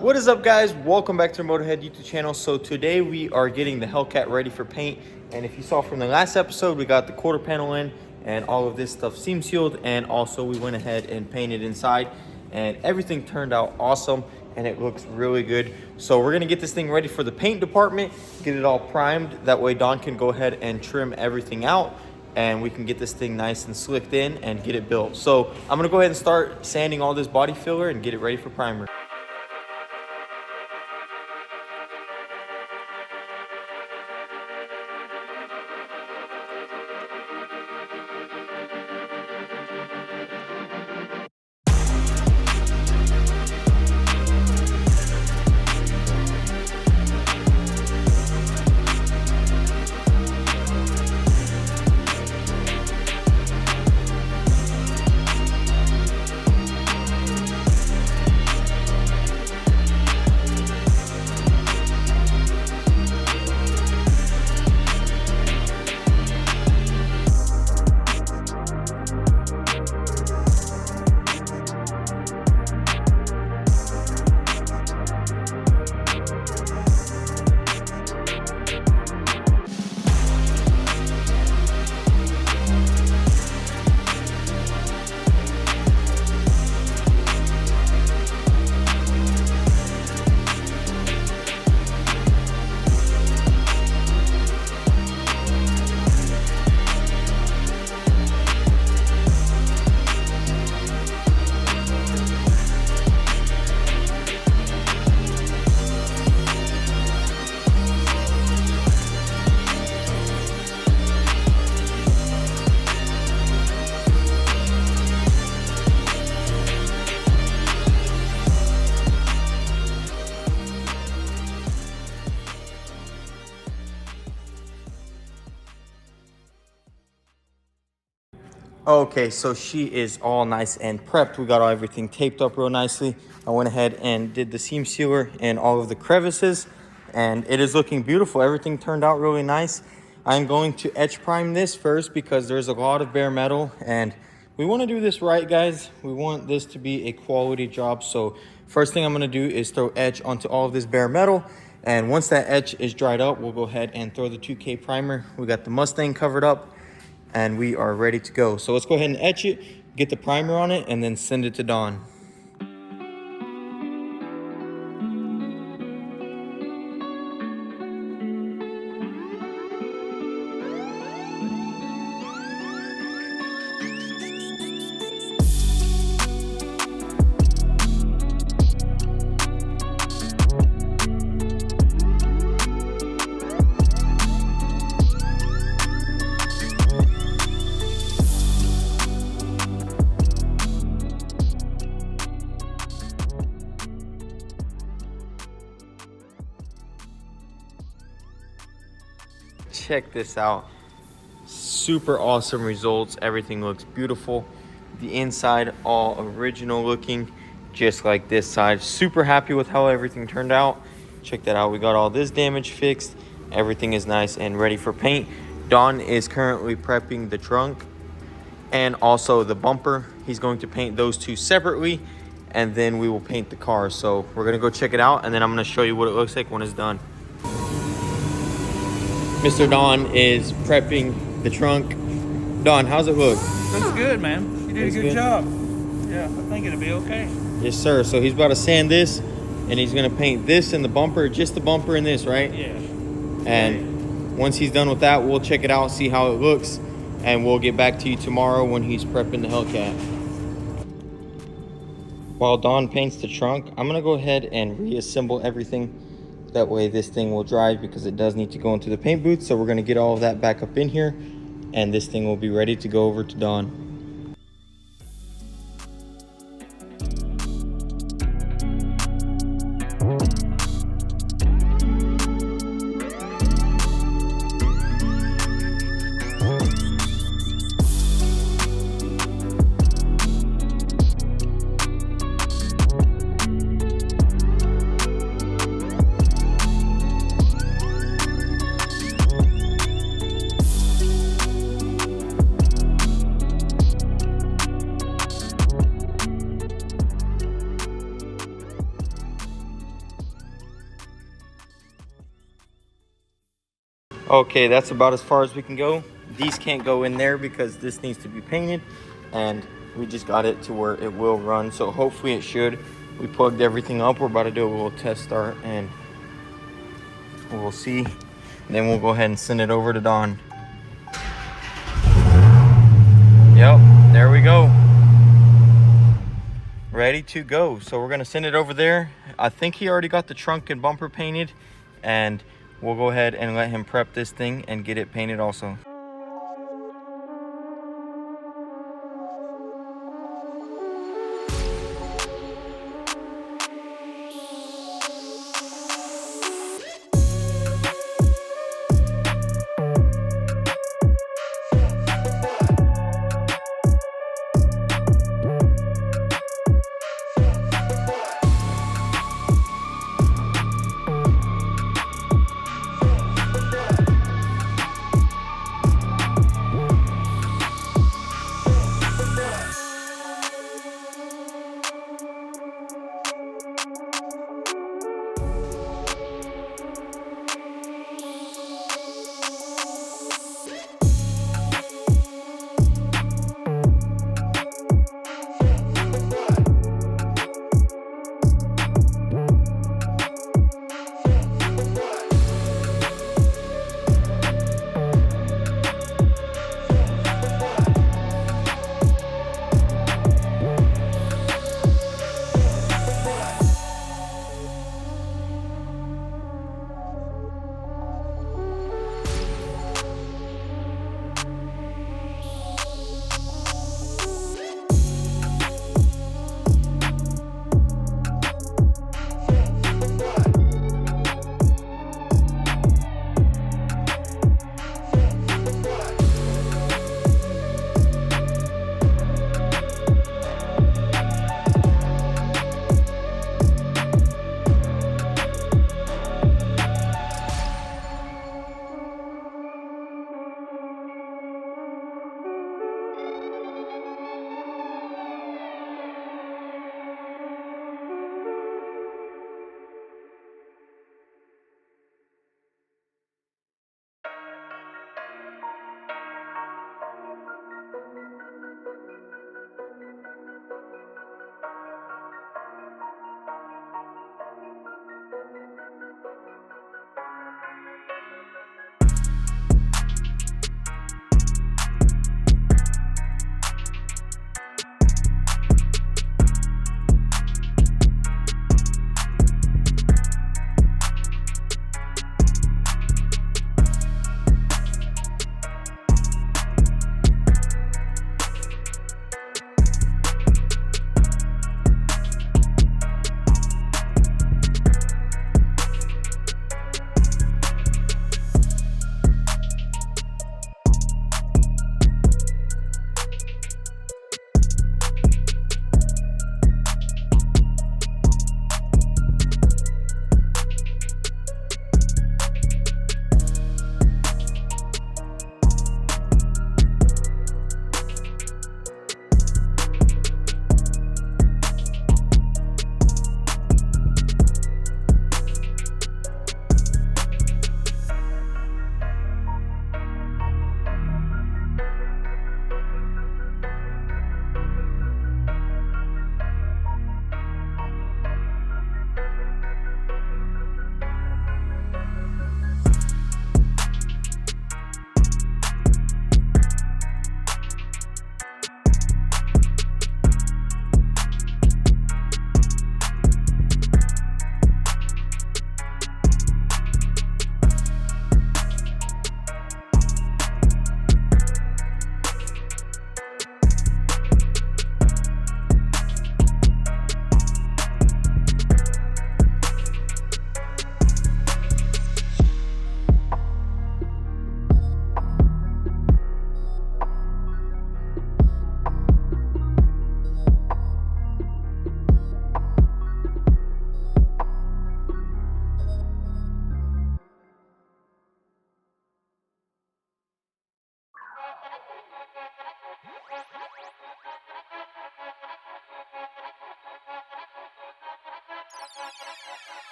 What is up, guys? Welcome back to the Motorhead YouTube channel. So today we are getting the Hellcat ready for paint, and if you saw from the last episode, we got the quarter panel in and all of this stuff seam sealed, and also we went ahead and painted inside, and everything turned out awesome and it looks really good. So we're gonna get this thing ready for the paint department, get it all primed, that way Don can go ahead and trim everything out and we can get this thing nice and slicked in and get it built. So I'm gonna go ahead and start sanding all this body filler and get it ready for primer. Okay, so she is all nice and prepped. We got everything taped up real nicely. I went ahead and did the seam sealer in all of the crevices, and it is looking beautiful. Everything turned out really nice. I'm going to etch prime this first because there's a lot of bare metal, and we want to do this right, guys. We want this to be a quality job. So first thing I'm going to do is throw etch onto all of this bare metal, and once that etch is dried up, we'll go ahead and throw the 2K primer. We got the Mustang covered up and we are ready to go. So let's go ahead and etch it, get the primer on it, and then send it to Don. Check this out. Super awesome results. Everything looks beautiful. The inside all original looking, just like this side. Super happy with how everything turned out. Check that out. We got all this damage fixed. Everything is nice and ready for paint. Don is currently prepping the trunk and also the bumper. He's going to paint those two separately, and then we will paint the car. So we're gonna go check it out, and then I'm gonna show you what it looks like when it's done. Mr. Don is prepping the trunk. Don, how's it look? Looks good, man. You did a good job. Yeah, I think it'll be okay. Yes, sir. So he's about to sand this, and he's gonna paint this and the bumper, just the bumper in this, right? Yeah. And once he's done with that, we'll check it out, see how it looks, and we'll get back to you tomorrow when he's prepping the Hellcat. While Don paints the trunk, I'm gonna go ahead and reassemble everything. That way this thing will dry, because it does need to go into the paint booth. So we're gonna get all of that back up in here, and this thing will be ready to go over to Don. Okay, that's about as far as we can go. These can't go in there because this needs to be painted, and we just got it to where it will run. So hopefully it should. We plugged everything up. We're about to do a little test start, and we'll see. Then we'll go ahead and send it over to Don. Yep, there we go. Ready to go. So we're gonna send it over there. I think he already got the trunk and bumper painted, and we'll go ahead and let him prep this thing and get it painted also.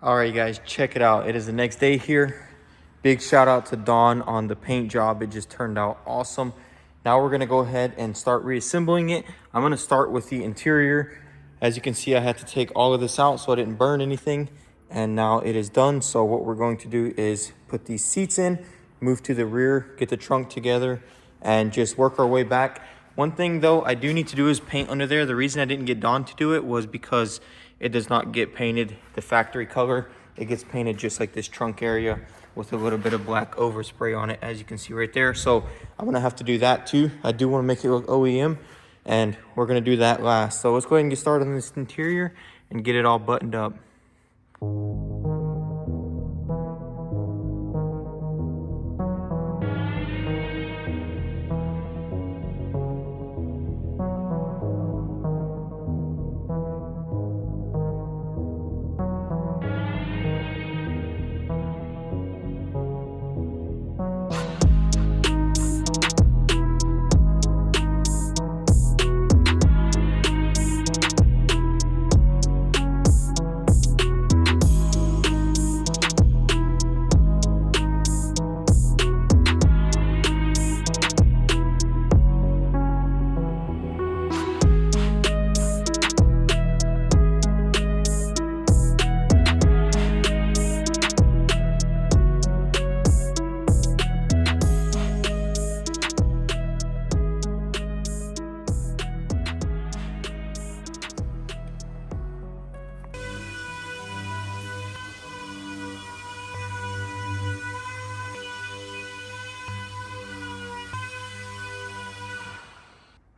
All right, guys, check it out. It is the next day here. Big shout out to Dawn on the paint job. It just turned out awesome. Now we're gonna go ahead and start reassembling it. I'm gonna start with the interior. As you can see, I had to take all of this out so I didn't burn anything. And now it is done. So what we're going to do is put these seats in, move to the rear, get the trunk together, and just work our way back. One thing though I do need to do is paint under there. The reason I didn't get Dawn to do it was because it does not get painted the factory color. It gets painted just like this trunk area with a little bit of black overspray on it, as you can see right there. So I'm gonna have to do that too. I do wanna make it look OEM, and we're gonna do that last. So let's go ahead and get started on this interior and get it all buttoned up.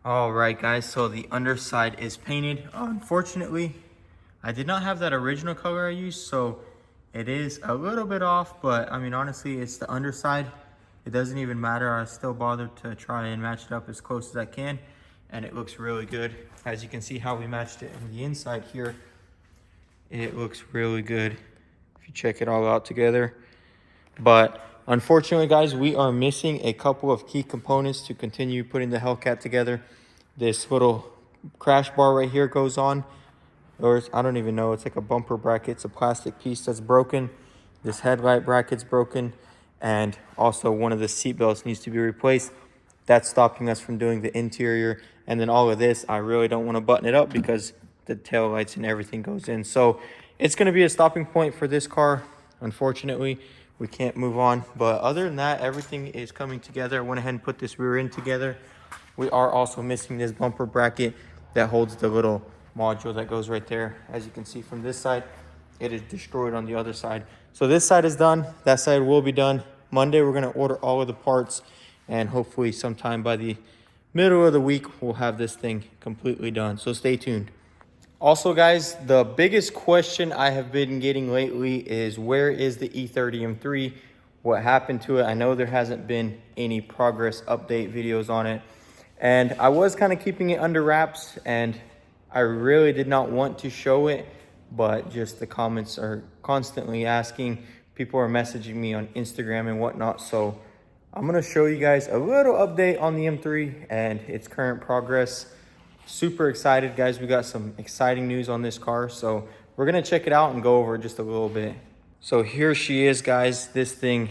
All right, guys, so the underside is painted. Unfortunately, I did not have that original color I used, so it is a little bit off, but I mean, honestly, it's the underside. It doesn't even matter. I still bothered to try and match it up as close as I can, and it looks really good. As you can see how we matched it in the inside here, it looks really good if you check it all out together. But unfortunately, guys, we are missing a couple of key components to continue putting the Hellcat together. This little crash bar right here goes on, or I don't even know, it's like a bumper bracket. It's a plastic piece that's broken. This headlight bracket's broken, and also one of the seat belts needs to be replaced. That's stopping us from doing the interior. And then all of this, I really don't want to button it up because the tail lights and everything goes in. So it's going to be a stopping point for this car. Unfortunately, we can't move on. But other than that, everything is coming together. I went ahead and put this rear end together. We are also missing this bumper bracket that holds the little module that goes right there. As you can see from this side, it is destroyed on the other side. So this side is done. That side will be done. Monday, we're going to order all of the parts, and hopefully sometime by the middle of the week, we'll have this thing completely done. So stay tuned. Also, guys, the biggest question I have been getting lately is, where is the E30 M3? What happened to it? I know there hasn't been any progress update videos on it. And I was kind of keeping it under wraps, and I really did not want to show it, but just the comments are constantly asking. People are messaging me on Instagram and whatnot. So I'm going to show you guys a little update on the M3 and its current progress. Super excited, guys. We got some exciting news on this car, so we're going to check it out and go over it just a little bit. So here she is, guys. This thing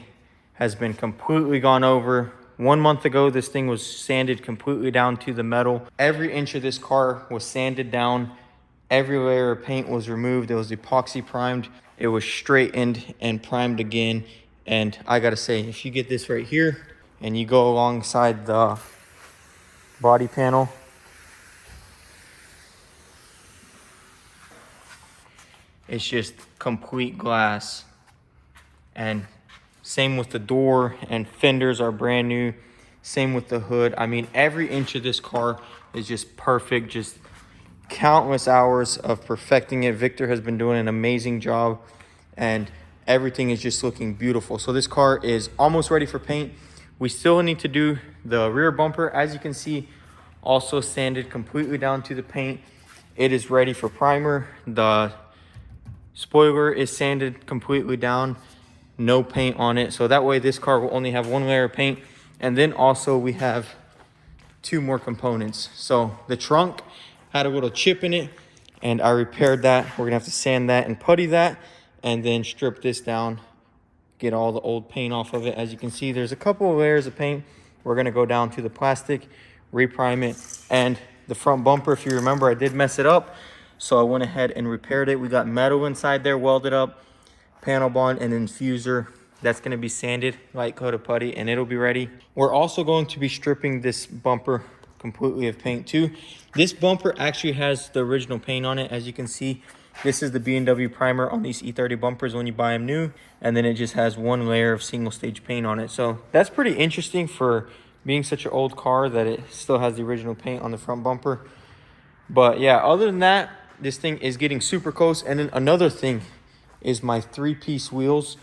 has been completely gone over. 1 month ago, this thing was sanded completely down to the metal. Every inch of this car was sanded down. Every layer of paint was removed. It was epoxy primed. It was straightened and primed again. And I gotta say, if you get this right here and you go alongside the body panel, it's just complete glass. And same with the door, and fenders are brand new. Same with the hood. I mean, every inch of this car is just perfect. Just countless hours of perfecting it. Victor has been doing an amazing job, and everything is just looking beautiful. So this car is almost ready for paint. We still need to do the rear bumper. As you can see, also sanded completely down to the paint. It is ready for primer. The spoiler is sanded completely down. No paint on it, so that way this car will only have one layer of paint. And then also we have two more components. So the trunk had a little chip in it, and I repaired that. We're gonna have to sand that and putty that, and then strip this down, get all the old paint off of it. As you can see, there's a couple of layers of paint. We're gonna go down to the plastic, reprime it, and the front bumper, if you remember, I did mess it up, so I went ahead and repaired it. We got metal inside there welded up, panel bond and infuser. That's going to be sanded, light coat of putty, and it'll be ready. We're also going to be stripping this bumper completely of paint too. This bumper actually has the original paint on it. As you can see, this is the B&W primer on these E30 bumpers when you buy them new, and then it just has one layer of single stage paint on it. So that's pretty interesting for being such an old car that it still has the original paint on the front bumper. But yeah, other than that, this thing is getting super close. And then another thing is my 3-piece wheels.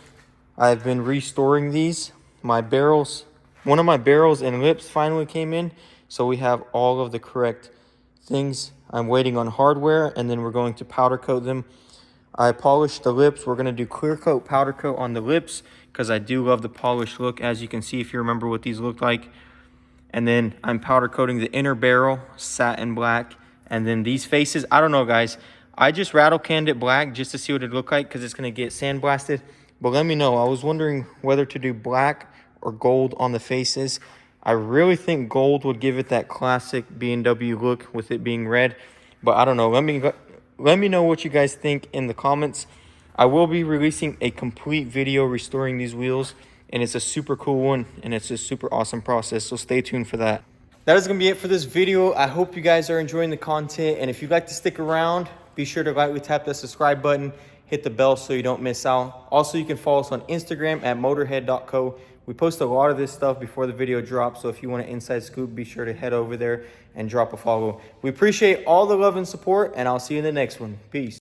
I've been restoring these. My barrels, one of my barrels and lips finally came in, so we have all of the correct things. I'm waiting on hardware, and then we're going to powder coat them. I polished the lips. We're going to do clear coat, powder coat on the lips because I do love the polished look, as you can see if you remember what these look like. And then I'm powder coating the inner barrel, satin black. And then these faces, I don't know, guys. I just rattle canned it black just to see what it look like because it's going to get sandblasted. But let me know. I was wondering whether to do black or gold on the faces. I really think gold would give it that classic B&W look with it being red. But I don't know. Let me know what you guys think in the comments. I will be releasing a complete video restoring these wheels. And it's a super cool one. And it's a super awesome process. So stay tuned for that. That is going to be it for this video. I hope you guys are enjoying the content. And if you'd like to stick around, be sure to lightly tap that subscribe button. Hit the bell so you don't miss out. Also, you can follow us on Instagram at motorhead.co. We post a lot of this stuff before the video drops, so if you want an inside scoop, be sure to head over there and drop a follow. We appreciate all the love and support, and I'll see you in the next one. Peace.